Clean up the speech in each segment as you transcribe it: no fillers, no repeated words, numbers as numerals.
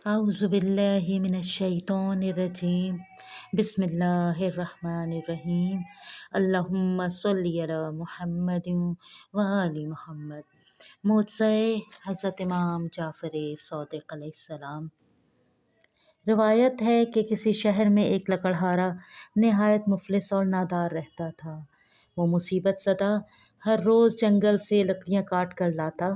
أعوذ بالله من الشيطان الرجيم بسم الله الرحمن الرحيم اللهم صل على محمد وآل محمد۔ मुझसे हज़रत इमाम जाफ़र सौदिक़ अलैहिस्सलाम। रवायत है कि किसी शहर में एक लकड़हारा नहायत मुफलिस और नादार रहता था। वो मुसीबत ज़दा हर रोज़ जंगल से लकड़ियाँ काट कर लाता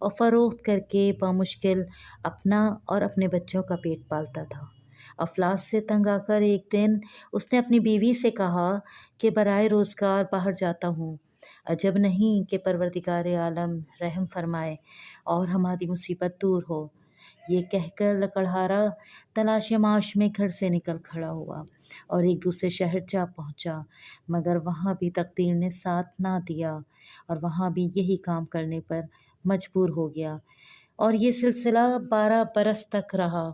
और फ़रोख्त करके बामुश्किल अपना और अपने बच्चों का पेट पालता था। अफलास से तंग आकर एक दिन उसने अपनी बीवी से कहा कि बराए रोज़गार बाहर जाता हूँ, अजब नहीं कि परवरदिगार आलम रहम फरमाए और हमारी मुसीबत दूर हो। ये कहकर लकड़हारा तलाश माश में घर से निकल खड़ा हुआ और एक दूसरे शहर जा पहुंचा, मगर वहाँ भी तकदीर ने साथ ना दिया और वहाँ भी यही काम करने पर मजबूर हो गया। और ये सिलसिला 12 बरस तक रहा,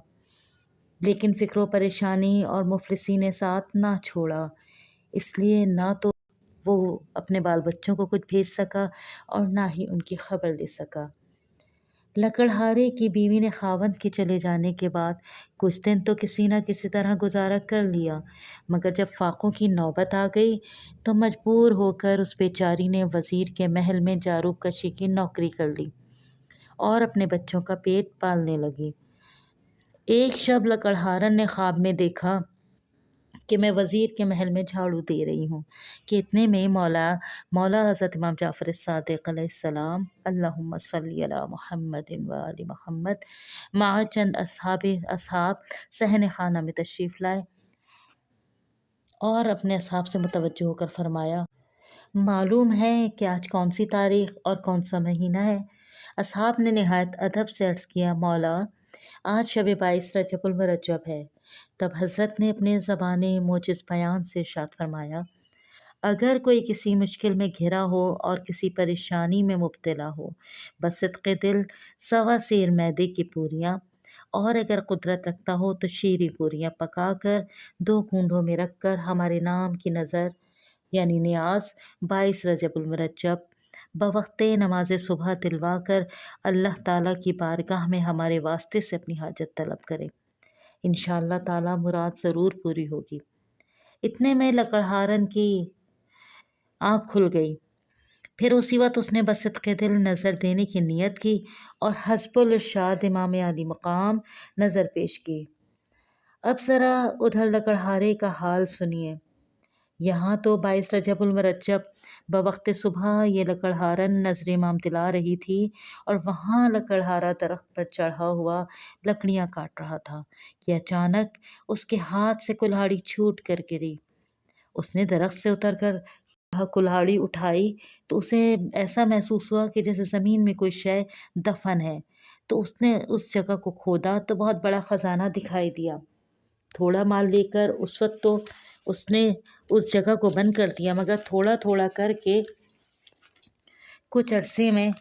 लेकिन फ़िक्र परेशानी और मुफलिसी ने साथ ना छोड़ा। इसलिए ना तो वो अपने बाल बच्चों को कुछ भेज सका और ना ही उनकी खबर ले सका। लकड़हारे की बीवी ने खावंद के चले जाने के बाद कुछ दिन तो किसी न किसी तरह गुजारा कर लिया, मगर जब फाकों की नौबत आ गई तो मजबूर होकर उस बेचारी ने वज़ीर के महल में जारूब कशी की नौकरी कर ली और अपने बच्चों का पेट पालने लगी। एक शब लकड़हारन ने ख्वाब में देखा कि मैं वज़ीर के महल में झाड़ू दे रही हूँ कि इतने में मौला हज़रत इमाम जाफ़र सादिक़ अलैहिस्सलाम अल्लाहुम्मा सल्ली अला मुहम्मदिन व आलि मुहम्मद माअ चंद असहाब सहन खाना में तशरीफ़ लाए और अपने असहाब से मुतवज्जो होकर फरमाया, मालूम है कि आज कौन सी तारीख़ और कौन सा महीना है। असहाब ने नहायत अदब से अर्ज़ किया, मौला आज शब 22 रजबुल मुरज्जब है। तब हज़रत ने अपने ज़बाने मोजिज़ बयान से इरशाद फरमाया, अगर कोई किसी मुश्किल में घिरा हो और किसी परेशानी में मुब्तला हो, बस सिद्क़े दिल 1.25 सेर मैदे की पूरियाँ और अगर कुदरत रखता हो तो शीरी पूरियाँ पका कर 2 कूंडों में रख कर हमारे नाम की नज़र यानी नियाज़ 22 रजबुल मुरज्जब बवक्ते नमाज सुबह दिलवा कर अल्लाह ताला की बारगाह में हमारे वास्ते से अपनी हाजत तलब करे, इंशाअल्लाह ताला मुराद ज़रूर पूरी होगी। इतने में लकड़हारन की आँख खुल गई। फिर उसी वक्त उसने बसित के दिल नज़र देने की नीयत की और हस्बुल इरशाद इमाम आली मकाम नज़र पेश की। अब ज़रा उधर लकड़हारे का हाल सुनिए। यहाँ तो 22 रजबुल मुरज्जब बवक्त सुबह ये लकड़हारन नज़र इमाम दिला रही थी और वहाँ लकड़हारा दरख्त पर चढ़ा हुआ लकड़ियाँ काट रहा था कि अचानक उसके हाथ से कुल्हाड़ी छूट कर गिरी। उसने दरख्त से उतर कर कुल्हाड़ी उठाई तो उसे ऐसा महसूस हुआ कि जैसे ज़मीन में कोई शय दफन है। तो उसने उस जगह को खोदा तो बहुत बड़ा ख़जाना दिखाई दिया। थोड़ा माल लेकर उस वक्त तो उसने उस जगह को बंद कर दिया, मगर थोड़ा थोड़ा करके कुछ अरसे में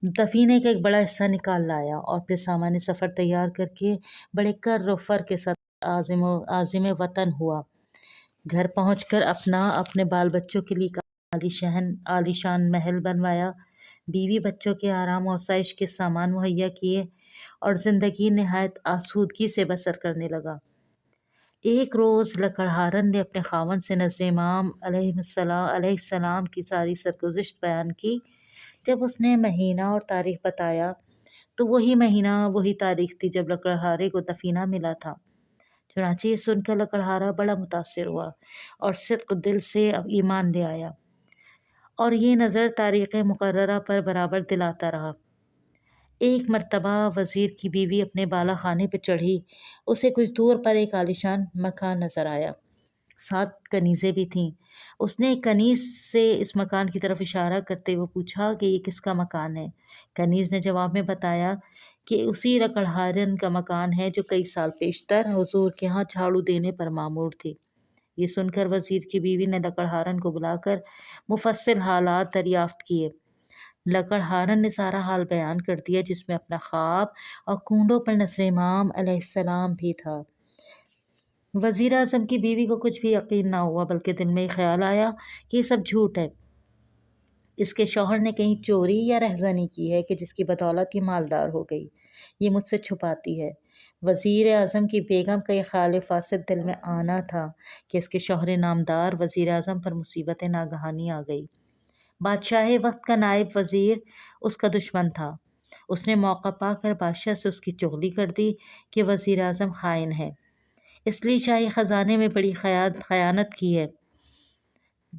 दफीने का एक बड़ा हिस्सा निकाल लाया और फिर सामान सफ़र तैयार करके बड़े कर व फर के साथ आज़िम वतन हुआ। घर पहुंचकर अपने बाल बच्चों के लिए आलीशान महल बनवाया, बीवी बच्चों के आराम और आसाइश के सामान मुहैया किए और ज़िंदगी नहायत आसूदगी से बसर करने लगा। एक रोज़ लकड़हारन ने अपने खावन से नज़र इमाम अलैहिस्सलाम की सारी सरगुज़िश्त बयान की। जब उसने महीना और तारीख़ बताया तो वही महीना वही तारीख़ थी जब लकड़हारे को दफीना मिला था। चुनांचे ये सुनकर लकड़हारा बड़ा मुतासिर हुआ और सिद्क़ दिल से अब ईमान ले आया और ये नज़र तारीख़ मुक़र्ररा पर बराबर दिलाता रहा। एक मर्तबा वज़ीर की बीवी अपने बाला खाने पर चढ़ी। उसे कुछ दूर पर एक आलीशान मकान नज़र आया, साथ कनीज़ें भी थीं। उसने एक कनीज़ से इस मकान की तरफ इशारा करते हुए पूछा कि ये किसका मकान है। कनीज़ ने जवाब में बताया कि उसी लकड़हारन का मकान है जो कई साल पेशतर हुज़ूर के यहाँ झाड़ू देने पर मामूर थी। ये सुनकर वज़ीर की बीवी ने लकड़हारन को बुलाकर मुफस्सिल हालात दरियाफ़्त किए। लकड़हारन ने सारा हाल बयान कर दिया, जिसमें अपना ख्वाब और कूंडों पर नज़र इमाम अलैहिस्सलाम भी था। वज़ीर आज़म की बीवी को कुछ भी यकीन ना हुआ, बल्कि दिल में ख्याल आया कि ये सब झूठ है। इसके शौहर ने कहीं चोरी या रहज़नी की है कि जिसकी बदौलत ये मालदार हो गई। یہ مجھ سے چھپاتی ہے۔ وزیر اعظم کی بیگم کا یہ خیال فاسد دل میں آنا تھا کہ اس کے شوہر نامدار وزیر اعظم پر مصیبت ناگہانی آ گئی۔ بادشاہ وقت کا نائب وزیر اس کا دشمن تھا۔ اس نے موقع پا کر بادشاہ سے اس کی چغلی کر دی کہ وزیر اعظم خائن ہے، اس لیے شاہی خزانے میں بڑی خیانت کی ہے،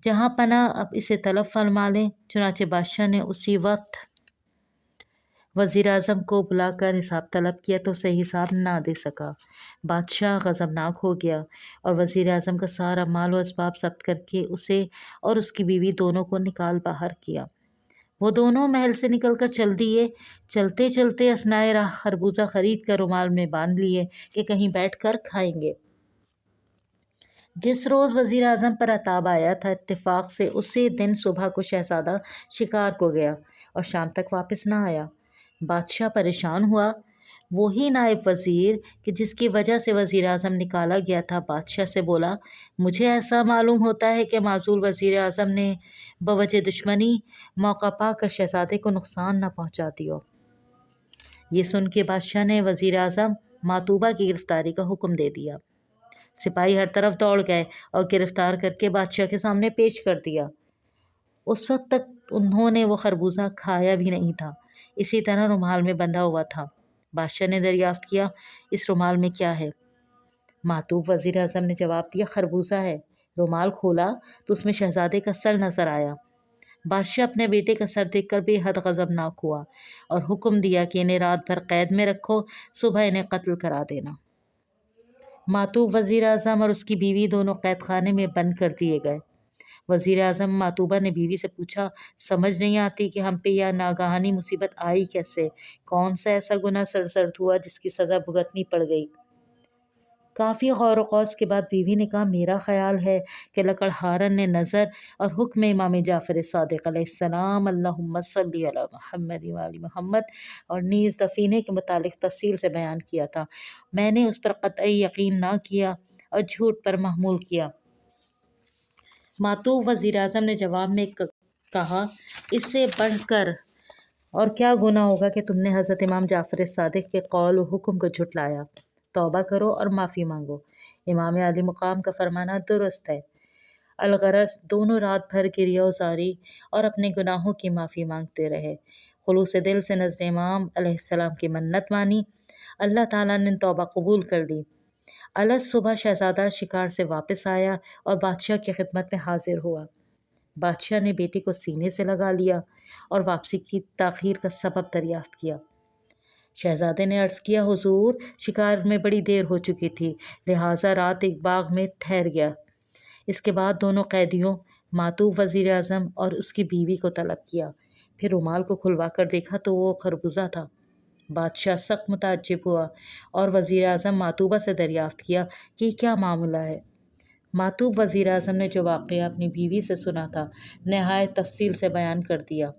جہاں پناہ اب اسے طلب فرما لیں۔ چنانچہ بادشاہ نے اسی وقت وزیر اعظم کو بلا کر حساب طلب کیا تو اسے حساب نہ دے سکا۔ بادشاہ غضبناک ہو گیا اور وزیر اعظم کا سارا مال و اسباب ضبط کر کے اسے اور اس کی بیوی دونوں کو نکال باہر کیا۔ وہ دونوں محل سے نکل کر چل دیے۔ چلتے چلتے اثنائے راہ خربوزہ خرید کر رومال میں باندھ لیے کہ کہیں بیٹھ کر کھائیں گے۔ جس روز وزیر اعظم پر عتاب آیا تھا، اتفاق سے اسی دن صبح کو شہزادہ شکار کو گیا اور شام تک واپس نہ آیا۔ بادشاہ پریشان ہوا۔ وہی نائب وزیر کہ جس کی وجہ سے وزیر اعظم نکالا گیا تھا، بادشاہ سے بولا، مجھے ایسا معلوم ہوتا ہے کہ معزول وزیر اعظم نے بوجہ دشمنی موقع پا کر شہزادے کو نقصان نہ پہنچا دیا۔ یہ سن کے بادشاہ نے وزیر اعظم ماتوبہ کی گرفتاری کا حکم دے دیا۔ سپاہی ہر طرف دوڑ گئے اور گرفتار کر کے بادشاہ کے سامنے پیش کر دیا۔ اس وقت تک انہوں نے وہ خربوزہ کھایا بھی نہیں تھا، اسی طرح رومال میں بندھا ہوا تھا۔ بادشاہ نے دریافت کیا، اس رومال میں کیا ہے؟ ماتوب وزیر اعظم نے جواب دیا، خربوزہ ہے۔ رومال کھولا تو اس میں شہزادے کا سر نظر آیا۔ بادشاہ اپنے بیٹے کا سر دیکھ کر بے حد غضبناک ہوا اور حکم دیا کہ انہیں رات بھر قید میں رکھو، صبح انہیں قتل کرا دینا۔ ماتوب وزیر اعظم اور اس کی بیوی دونوں قید خانے میں بند کر دیے گئے۔ وزیر اعظم ماتوبہ نے بیوی سے پوچھا، سمجھ نہیں آتی کہ ہم پہ یہ ناگہانی مصیبت آئی کیسے؟ کون سا ایسا گناہ سرزد ہوا جس کی سزا بھگتنی پڑ گئی؟ کافی غور و خوض کے بعد بیوی نے کہا، میرا خیال ہے کہ لکڑہارن نے نظر اور حکم امام جعفر صادق علیہ السلام اللہم صلی علی محمد و آل محمد اور نیز دفینے کے متعلق تفصیل سے بیان کیا تھا۔ میں نے اس پر قطعی یقین نہ کیا اور جھوٹ پر محمول کیا۔ ماتوب وزیر اعظم نے جواب میں کہا، اس سے بڑھ کر اور کیا گناہ ہوگا کہ تم نے حضرت امام جعفر صادق کے قول و حکم کو جھٹلایا؟ توبہ کرو اور معافی مانگو۔ امام علی مقام کا فرمانا درست ہے۔ الغرض دونوں رات بھر گریہ وزاری اور اپنے گناہوں کی معافی مانگتے رہے۔ خلوص دل سے نزد امام علیہ السلام کی منت مانی، اللہ تعالیٰ نے توبہ قبول کر لی۔ الگ صبح شہزادہ شکار سے واپس آیا اور بادشاہ کی خدمت میں حاضر ہوا۔ بادشاہ نے بیٹے کو سینے سے لگا لیا اور واپسی کی تاخیر کا سبب دریافت کیا۔ شہزادے نے عرض کیا، حضور، شکار میں بڑی دیر ہو چکی تھی، لہٰذا رات ایک باغ میں ٹھہر گیا۔ اس کے بعد دونوں قیدیوں ماتوب وزیر اعظم اور اس کی بیوی کو طلب کیا، پھر رومال کو کھلوا کر دیکھا تو وہ خربوزہ تھا۔ بادشاہ سخت متعجب ہوا اور وزیر اعظم ماتوبہ سے دریافت کیا کہ یہ کیا معاملہ ہے۔ ماتوب وزیر اعظم نے جو واقعہ اپنی بیوی سے سنا تھا نہایت تفصیل سے بیان کر دیا۔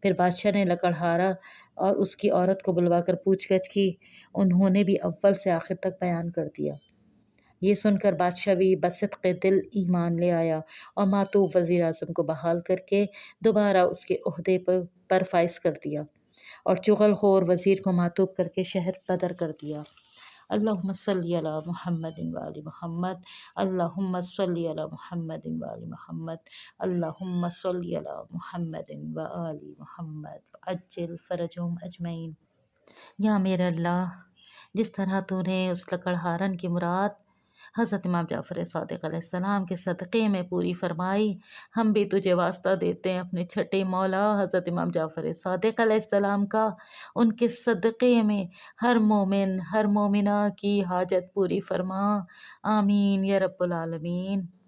پھر بادشاہ نے لکڑہارا اور اس کی عورت کو بلوا کر پوچھ گچھ کی، انہوں نے بھی اول سے آخر تک بیان کر دیا۔ یہ سن کر بادشاہ بھی بصدق دل ایمان لے آیا اور ماتوب وزیر اعظم کو بحال کر کے دوبارہ اس کے عہدے پر فائز کر دیا اور چغل خور وزیر کو ماتوب کر کے شہر بدر کر دیا۔ اللہم صلی علی محمد و آل محمد، اللہم صلی علی محمد و آل محمد، اللہم صلی علی محمد و آل محمد عجل فرجہم اجمعین۔ یا میرے اللہ، جس طرح تو نے اس لکڑہارن کی مراد حضرت امام جعفر صادق علیہ السلام کے صدقے میں پوری فرمائی، ہم بھی تجھے واسطہ دیتے ہیں اپنے چھٹے مولا حضرت امام جعفر صادق علیہ السلام کا، ان کے صدقے میں ہر مومن ہر مومنہ کی حاجت پوری فرما، آمین یا رب العالمین۔